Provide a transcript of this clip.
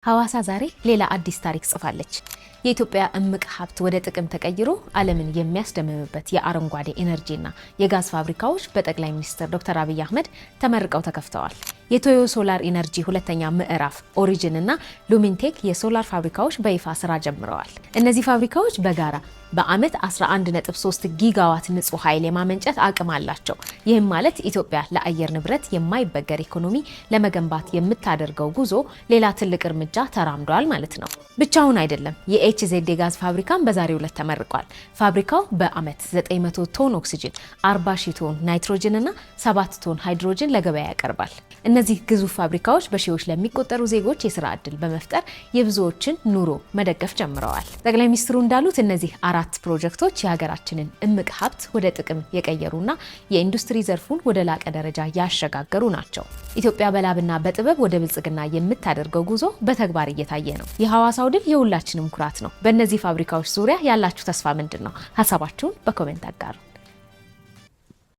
ሐዋሳ ዛሬ ሌላ አዲስ ታሪክ ጽፋለች። የኢትዮጵያ እምቅ ሀብት ወደ ጥቅም ተቀይሮ ዓለምን የሚያስደምምበት የአረንጓዴ ኢነርጂና የጋዝ ፋብሪካዎች በጠቅላይ ሚኒስትር ዶክተር አብይ አህመድ ተመርቀው ተከፍተዋል። የቶዮ ሶላር ኢነርጂ ሁለተኛ ምዕራፍ ኦሪጅን እና ሉሚንቴክ የሶላር ፋብሪካዎች በይፋ ስራ ጀምረዋል። እነዚህ ፋብሪካዎች በጋራ በአመት 11.3 ጊጋዋት ንጹህ ኃይል የማመንጨት አቅም አላቸው። ይህም ማለት ኢትዮጵያ ለአየር ንብረት የማይበገር ኢኮኖሚ ለመገንባት የምታደርገው ጉዞ ሌላ ትልቅ እርምጃ ተራምዷል ማለት ነው። ብቻውን አይደለም። የኤችዜድ የጋዝ ፋብሪካን በዛሬው ዕለት ተመርቋል። ፋብሪካው በአመት 900 ቶን ኦክሲጅን፣ 40,000 ቶን ናይትሮጅን እና 7 ቶን ሃይድሮጅን ለገበያ ያቀርባል። እነዚህ ግዙፍ ፋብሪካዎች በሺዎች ለሚቆጠሩ ዜጎች የስራ ዕድል በመፍጠር የብዙዎችን ኑሮ መደገፍ ጀምረዋል። ጠቅላይ ሚኒስትሩ እንዳሉት እነዚህ 4 ፕሮጀክቶች የሀገራችንን እምቅ ሀብት ወደ ጥቅም የቀየሩና የኢንዱስትሪ ዘርፉን ወደ ላቀ ደረጃ ያሸጋገሩ ናቸው። ኢትዮጵያ በላብና በጥበብ ወደ ብልጽግና የምታደርገው ጉዞ በተግባር እየታየ ነው። የሐዋሳው ድል የሁላችንም ኩራት ነው። በእነዚህ ፋብሪካዎች ዙሪያ ያላችሁ ተስፋ ምንድን ነው? ሀሳባችሁን በኮሜንት አጋሩ።